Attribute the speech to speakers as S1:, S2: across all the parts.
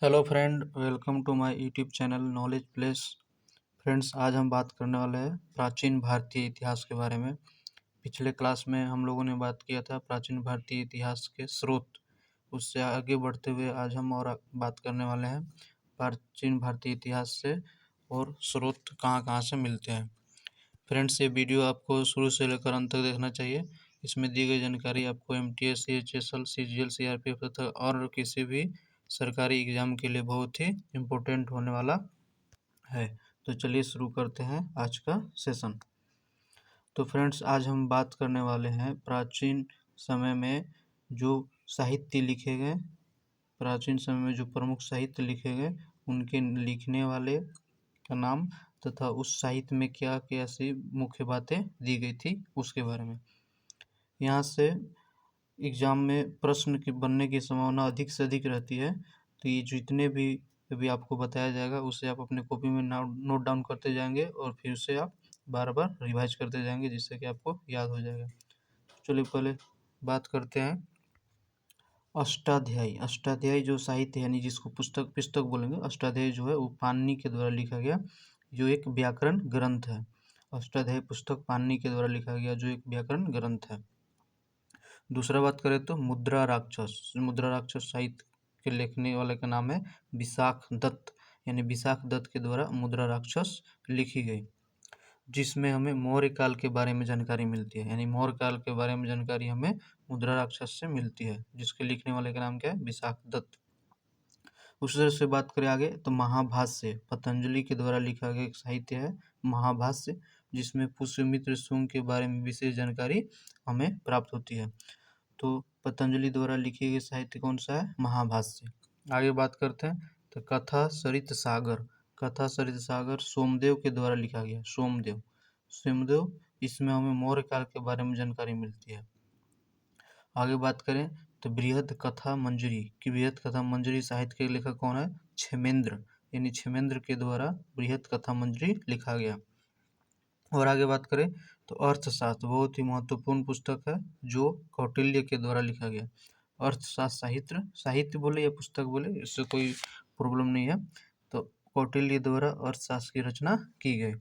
S1: Hello friend, welcome to my YouTube channel knowledge place. Friends, आज हम बात करने वाले हैं प्राचीन भारतीय इतिहास के बारे में। पिछले क्लास में हम लोगों ने बात किया था प्राचीन भारतीय इतिहास के स्रोत। उससे आगे बढ़ते हुए आज हम और बात करने वाले हैं प्राचीन भारतीय इतिहास से और स्रोत कहाँ कहाँ से मिलते हैं। फ्रेंड्स, ये वीडियो आपको शुरू से लेकर अंत तक देखना चाहिए। इसमें दी गई जानकारी आपको एमटीएस, सीएचएसएल, सीजीएल, सीआरपीएफ तथा और किसी भी सरकारी एग्जाम के लिए बहुत ही इम्पोर्टेंट होने वाला है। तो चलिए शुरू करते हैं आज का सेशन। तो फ्रेंड्स, आज हम बात करने वाले हैं प्राचीन समय में जो साहित्य लिखे गए, प्राचीन समय में जो प्रमुख साहित्य लिखे गए उनके लिखने वाले का नाम तथा उस साहित्य में क्या क्या ऐसी मुख्य बातें दी गई थी उसके बारे में। यहाँ से एग्जाम में प्रश्न के बनने की संभावना अधिक से अधिक रहती है। तो ये जितने भी अभी आपको बताया जाएगा उसे आप अपने कॉपी में नोट डाउन करते जाएंगे और फिर उसे आप बार बार रिवाइज करते जाएंगे, जिससे कि आपको याद हो जाएगा। चलिए पहले बात करते हैं अष्टाध्यायी। अष्टाध्यायी जो साहित्य यानी जिसको पुस्तक बोलेंगे, अष्टाध्यायी जो है वो पाणिनि के द्वारा लिखा गया जो एक व्याकरण ग्रंथ है। अष्टाध्यायी पुस्तक पाणिनि के द्वारा लिखा गया जो एक व्याकरण ग्रंथ है। दूसरा बात करें तो मुद्रा राक्षस। मुद्रा राक्षस साहित्य के लिखने वाले का नाम है विशाख दत्त, यानी विशाख दत्त के द्वारा मुद्रा राक्षस लिखी गई, जिसमें हमें मौर्य काल के बारे में जानकारी मिलती है। यानी मौर्य काल के बारे में जानकारी हमें मुद्रा राक्षस से मिलती है, जिसके लिखने वाले का नाम क्या है, विशाख दत्त। उस तरह से बात करें आगे तो महाभाष्य पतंजलि के द्वारा लिखा गया एक साहित्य है महाभाष्य, जिसमें पुष्यमित्र शुंग के बारे में विशेष जानकारी हमें प्राप्त होती है। तो पतंजलि द्वारा लिखी गई साहित्य कौन सा है, महाभाष्य। आगे बात करते हैं तो कथा सरित सागर। कथा सरित सागर सोमदेव के द्वारा लिखा गया। सोमदेव इसमें हमें मौर्य काल के बारे में जानकारी मिलती है। आगे बात करें तो बृहद कथा मंजरी की बृहद कथा मंजरी साहित्य के लेखक कौन है, क्षेमेंद्र, यानी क्षेमेंद्र के द्वारा बृहद कथा मंजरी लिखा गया। और आगे बात करें तो अर्थशास्त्र बहुत ही महत्वपूर्ण पुस्तक है जो कौटिल्य के द्वारा लिखा गया। अर्थशास्त्र साहित्य बोले या पुस्तक बोले, इससे कोई प्रॉब्लम नहीं है। तो कौटिल्य द्वारा अर्थशास्त्र की रचना की गई।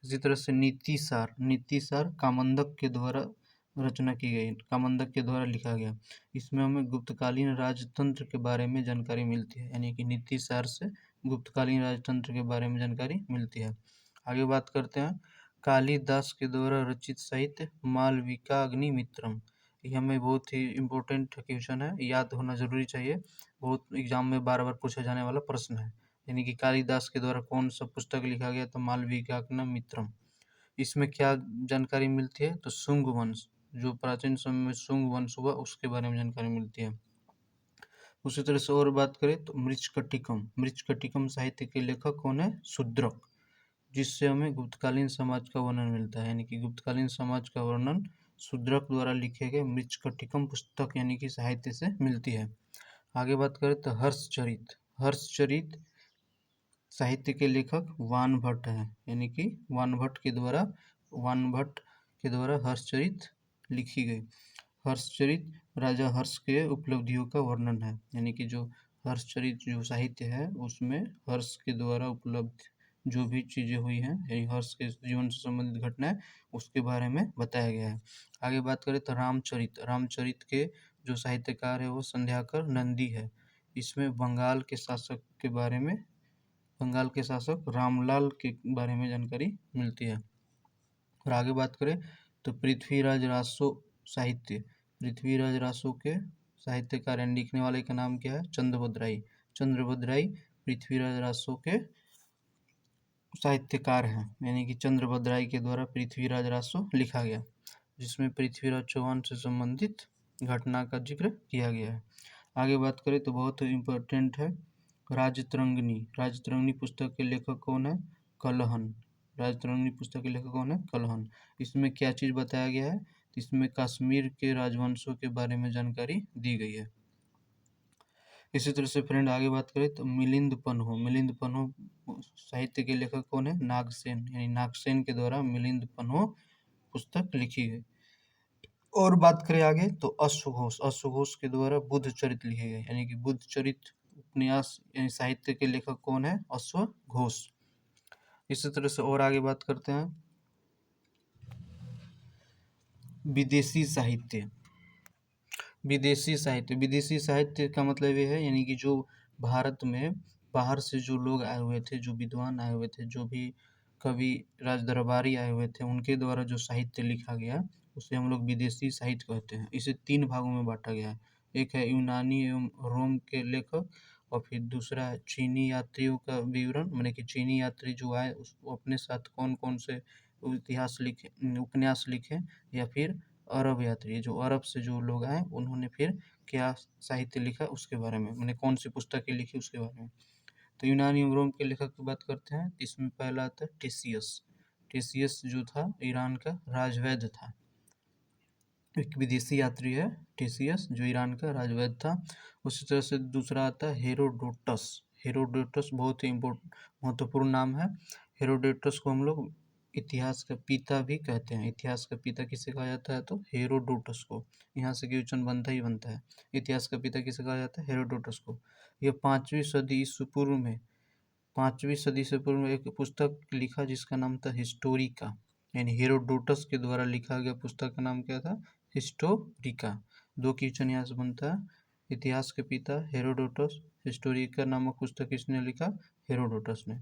S1: इसी तरह से नीतिसार कामंदक के द्वारा रचना की गई, कामंदक के द्वारा लिखा गया। इसमें हमें गुप्तकालीन राजतंत्र के बारे में जानकारी मिलती है, यानी कि नीतिसार से गुप्तकालीन राजतंत्र के बारे में जानकारी मिलती है। आगे बात करते हैं कालिदास के द्वारा रचित साहित्य मालविकाग्निमित्रम। ये हमें बहुत ही इम्पोर्टेंट क्वेश्चन है, याद होना जरूरी चाहिए, बहुत एग्जाम में बार बार पूछा जाने वाला प्रश्न है। यानी कि कालिदास के द्वारा कौन सा पुस्तक लिखा गया, तो मालविकाग्निमित्रम। इसमें क्या जानकारी मिलती है, तो शुंग वंश, जो प्राचीन समय में शुंग वंश हुआ उसके बारे में जानकारी मिलती है। उसी तरह से और बात करें तो मृच्छकटिकम साहित्य के लेखक कौन है, शूद्रक, जिससे हमें गुप्तकालीन समाज का वर्णन मिलता है। यानी कि गुप्तकालीन समाज का वर्णन शूद्रक द्वारा लिखे गए मृच्छकटिकम पुस्तक यानी कि साहित्य से मिलती है। आगे बात करें तो हर्षचरित साहित्य के लेखक वानभट्ट हैं, यानी कि वानभट्ट के द्वारा हर्षचरित लिखी गई। हर्षचरित राजा हर्ष के उपलब्धियों का वर्णन है, यानी कि जो हर्षचरित जो साहित्य है उसमें हर्ष के द्वारा उपलब्ध जो भी चीज़ें हुई हैं, यानी हर्ष के जीवन से संबंधित घटनाएं, उसके बारे में बताया गया है। आगे बात करें तो रामचरित के जो साहित्यकार है वो संध्याकर नंदी है। इसमें बंगाल के शासक रामलाल के बारे में जानकारी मिलती है। और आगे बात करें तो पृथ्वीराज रासो के साहित्यकार लिखने वाले का नाम क्या है, चंद्रभद्राई पृथ्वीराज रासो के साहित्यकार हैं, यानी कि चंद्रभद्राई के द्वारा पृथ्वीराज रासो लिखा गया, जिसमें पृथ्वीराज चौहान से संबंधित घटना का जिक्र किया गया है। आगे बात करें तो बहुत इम्पोर्टेंट है राजतरंगिणी पुस्तक के लेखक कौन है, कलहन। इसमें क्या चीज़ बताया गया है, इसमें कश्मीर के राजवंशों के बारे में जानकारी दी गई है। इसी तरह से फ्रेंड आगे बात करें तो मिलिंद पन्हो साहित्य के लेखक कौन है, नागसेन, यानी नागसेन के द्वारा मिलिंद पन्हो पुस्तक लिखी गई। और बात करें आगे तो अश्वघोष के द्वारा बुद्ध चरित लिखे गए, यानी कि बुद्ध चरित उपन्यास यानी साहित्य के लेखक कौन है? अश्वघोष। इसी तरह से और आगे बात करते हैं विदेशी साहित्य। विदेशी साहित्य का मतलब ये है यानी कि जो भारत में बाहर से जो लोग आए हुए थे, जो विद्वान आए हुए थे, जो भी कवि राजदरबारी आए हुए थे, उनके द्वारा जो साहित्य लिखा गया उसे हम लोग विदेशी साहित्य कहते हैं। इसे 3 भागों में बांटा गया है। एक है यूनानी एवं रोम के लेखक, और फिर दूसरा है चीनी यात्रियों का विवरण, माने कि चीनी यात्री जो आए वो अपने साथ कौन कौन से इतिहास लिखे, उपन्यास लिखे, या फिर अरब यात्री जो अरब से जो लोग आए उन्होंने फिर क्या साहित्य लिखा उसके बारे में, मैंने कौन सी पुस्तकें लिखी उसके बारे में। तो यूनानी एवं रोम के लेखक की बात करते हैं। इसमें पहला आता है टेसियस। टेसियस जो था ईरान का राजवैद्य था, एक विदेशी यात्री है टेसियस जो ईरान का राजवैद्य था। उसी तरह से दूसरा आता है हेरोडोटस। हेरोडोटस बहुत ही महत्वपूर्ण नाम है। हेरोडोटस को हम लोग इतिहास का पिता भी कहते हैं। इतिहास का पिता किसे कहा जाता है? तो हेरोडोटस को। यहाँ से क्वेश्चन बनता ही बनता है, इतिहास का पिता किसे कहा जाता है? हेरोडोटस को। यह 5वीं सदी ईस्वी पूर्व में 5वीं सदी से पूर्व में एक पुस्तक लिखा जिसका नाम था हिस्टोरिका, यानी हेरोडोटस के द्वारा लिखा गया पुस्तक का नाम क्या था? हिस्टोरिका। 2 क्वेश्चन यहाँ से बनता है। इतिहास के पिता हेरोडोटस, हिस्टोरिका नामक पुस्तक किसने लिखा? हेरोडोटस ने।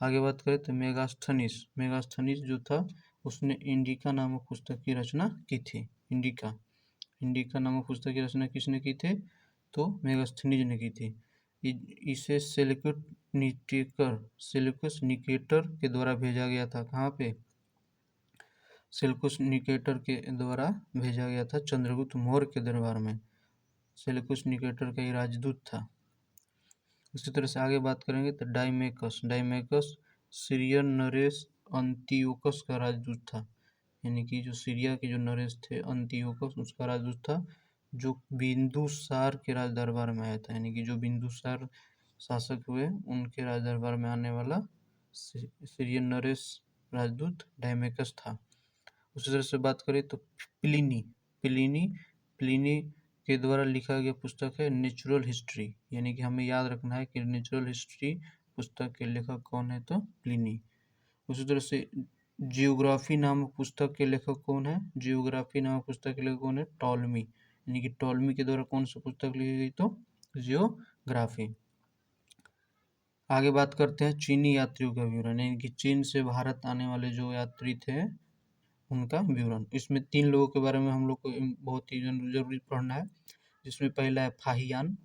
S1: आगे बात करें तो मेगास्थनीस। मेगास्थनीस जो था उसने इंडिका नामक पुस्तक की रचना की थी। इंडिका इंडिका नामक पुस्तक की रचना किसने की थी? तो मेगास्थनीज ने की थी। इसे सेल्यूकस निकेटर के द्वारा भेजा गया था। कहाँ पे? सेल्यूकस निकेटर के द्वारा भेजा गया था चंद्रगुप्त मौर्य के दरबार में। सेल्यूकस निकेटर का ये राजदूत था। उसी तरह से आगे बात करेंगे तो डाइमेकस। डाइमेकस सीरियन नरेश अंतियोकस का राजदूत था, यानी कि जो सीरिया के जो नरेश थे अंतियोकस उसका राजदूत था, जो बिंदुसार के राज दरबार में आया था। यानी कि जो बिंदुसार शासक हुए उनके राज दरबार में आने वाला सीरियन नरेश राजदूत डाइमेकस था। उसी तरह से बात करें तो प्लिनी प्लिनी प्लिनी के द्वारा लिखा गया पुस्तक है नेचुरल हिस्ट्री। यानी कि हमें याद रखना है कि नेचुरल हिस्ट्री पुस्तक के लेखक कौन है? तो प्लिनी। उसी तरह से जियोग्राफी नामक पुस्तक के लेखक कौन है? जियोग्राफी नामक पुस्तक के लेखक कौन है? टॉलमी। यानी कि टॉलमी के द्वारा कौन सी पुस्तक लिखी गई? तो जियोग्राफी। आगे बात करते हैं चीनी यात्रियों का विवरण, यानी कि चीन से भारत आने वाले जो यात्री थे उनका विवरण। इसमें 3 लोगों के बारे में हम लोग को बहुत ही जरूरी पढ़ना है, जिसमें पहला है फाहियान।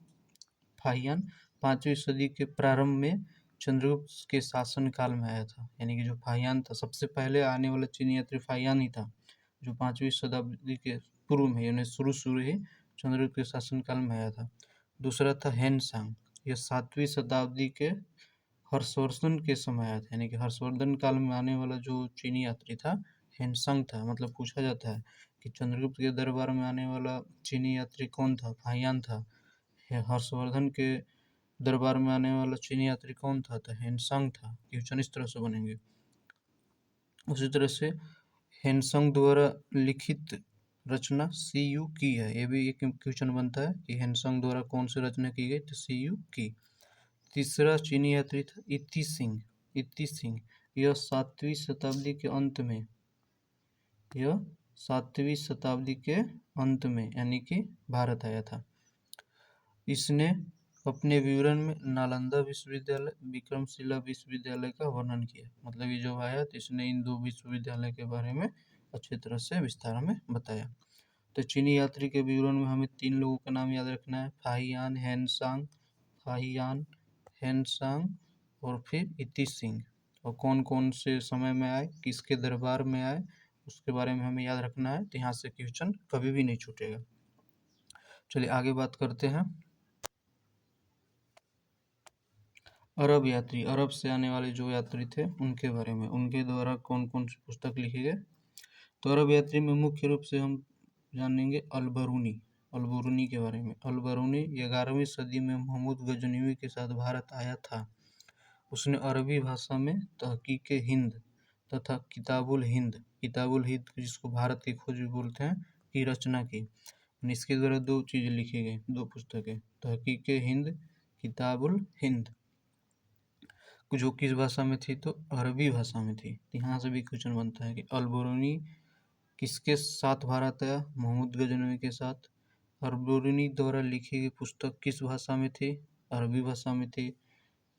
S1: फाहियान 5वीं सदी के प्रारंभ में चंद्रगुप्त के शासन काल में आया था। यानी कि जो फाहियान था सबसे पहले आने वाला चीनी यात्री फाहियान ही था, जो 5वीं शताब्दी के पूर्व में यानी शुरू ही चंद्रगुप्त के शासन काल में आया था। दूसरा था हेनसांग, यह 7वीं शताब्दी के हर्षवर्धन के समय आया था। यानी कि हर्षवर्धन काल में आने वाला जो चीनी यात्री था हेनसांग था। मतलब पूछा जाता है कि चंद्रगुप्त के दरबार में आने वाला चीनी यात्री कौन था? फाहियान था। हर्षवर्धन के दरबार में आने वाला चीनी यात्री कौन था? तो हेनसांग था। क्वेश्चन इस तरह से बनेंगे। उसी तरह से हेनसांग द्वारा लिखित रचना सीयू की है, ये भी एक क्वेश्चन बनता है कि हेनसांग द्वारा कौन सी रचना की गई? तो सीयू की। तीसरा चीनी यात्री था इति सिंह। इति सिंह यह 7वीं शताब्दी के अंत में यह 7वीं शताब्दी के अंत में यानी कि भारत आया था। इसने अपने विवरण में नालंदा विश्वविद्यालय, विक्रमशिला विश्वविद्यालय का वर्णन किया। मतलब ये जो आया तो इसने इन 2 विश्वविद्यालय के बारे में अच्छी तरह से विस्तार में बताया। तो चीनी यात्री के विवरण में हमें 3 लोगों का नाम याद रखना है, फाहियान, हेनसांग, फाहियान, हेनसांग और फिर इति सिंह। और कौन कौन से समय में आए, किसके दरबार में आए, उसके बारे में हमें याद रखना है। तो यहाँ से क्वेश्चन कभी भी नहीं छूटेगा। चलिए आगे बात करते हैं अरब यात्री। अरब से आने वाले जो यात्री थे उनके बारे में, उनके द्वारा कौन कौन सी पुस्तक लिखे गए। तो अरब यात्री में मुख्य रूप से हम जानेंगे अलबरूनी। अलबरूनी के बारे में। अलबरूनी 11वीं सदी में महमूद गजनवी के साथ भारत आया था। उसने अरबी भाषा में तहकीक हिंद तथा किताबुल हिंद जिसको भारत की खोज भी बोलते हैं, की रचना की। इसके द्वारा 2 चीज़ें लिखी गई, 2 पुस्तकें, तहकीक हिंद किताबुल हिंद जो किस भाषा में थी? तो अरबी भाषा में थी। यहाँ से भी क्वेश्चन बनता है कि अल-बिरूनी किसके साथ भारत आया? मोहम्मद गजनवी के साथ। अल-बिरूनी द्वारा लिखी गई पुस्तक किस भाषा में थी? अरबी भाषा में थी।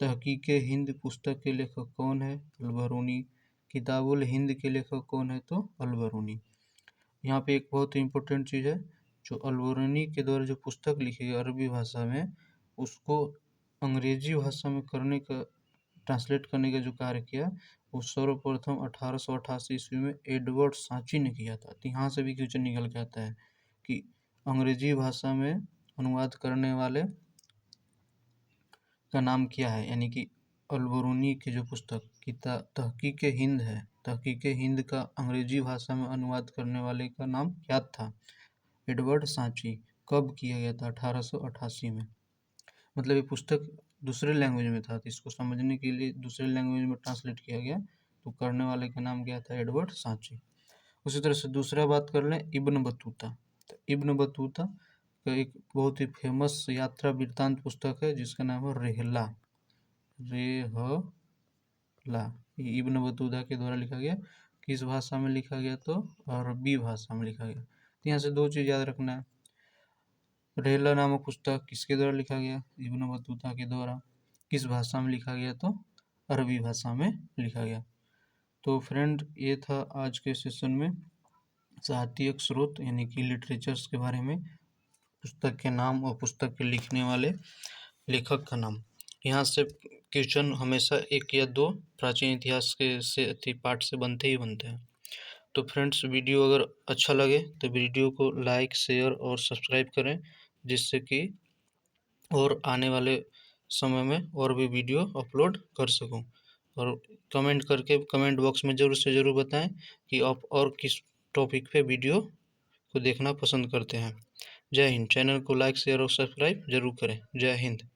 S1: तहकीके हिंद पुस्तक के लेखक कौन है? अल-बिरूनी। किताबुल हिंद के लेखक कौन है? तो अल-बिरूनी। यहाँ पे एक बहुत इम्पोर्टेंट चीज़ है, जो अल-बिरूनी के द्वारा जो पुस्तक लिखी गई अरबी भाषा में, उसको अंग्रेजी भाषा में करने का, ट्रांसलेट करने का जो कार्य किया, वो सर्वप्रथम 1888 ईस्वी में एडवर्ड सांची ने किया था। तो यहाँ से भी क्वेश्चन निकल के आता है कि अंग्रेजी भाषा में अनुवाद करने वाले का नाम क्या है, यानी कि अल-बिरूनी की जो पुस्तक तहकीके हिंद है, तहकीके हिंद का अंग्रेजी भाषा में अनुवाद करने वाले का नाम क्या था? एडवर्ड सांची। कब किया गया था? 1888 में। मतलब ये पुस्तक दूसरे लैंग्वेज में था, तो इसको समझने के लिए दूसरे लैंग्वेज में ट्रांसलेट किया गया, तो करने वाले का नाम क्या था? एडवर्ड सांची। उसी तरह से दूसरा बात कर लें, इब्न बतूता। तो इब्न बतूता का एक बहुत ही फेमस यात्रा वृत्तांत पुस्तक है, जिसका नाम है रेहला। रेहला ये इब्न बतूता के द्वारा लिखा गया। किस भाषा में लिखा गया? तो अरबी भाषा में लिखा गया। तो यहाँ से दो चीज़ याद रखना है, रेहला नामक पुस्तक किसके द्वारा लिखा गया? इब्न बतूता के द्वारा। किस भाषा में लिखा गया? तो अरबी भाषा में लिखा गया। तो फ्रेंड, ये था आज के सेशन में साहित्यिक स्रोत यानी कि लिटरेचर्स के बारे में, पुस्तक के नाम और पुस्तक के लिखने वाले लेखक का नाम। यहाँ से क्वेश्चन हमेशा एक या दो प्राचीन इतिहास के से पार्ट से बनते ही बनते हैं। तो फ्रेंड्स, वीडियो अगर अच्छा लगे तो वीडियो को लाइक, शेयर और सब्सक्राइब करें, जिससे कि और आने वाले समय में और भी वीडियो अपलोड कर सकूं। और कमेंट करके कमेंट बॉक्स में ज़रूर से ज़रूर बताएं कि आप और किस टॉपिक पे वीडियो को देखना पसंद करते हैं। जय हिंद। चैनल को लाइक, शेयर और सब्सक्राइब जरूर करें। जय हिंद।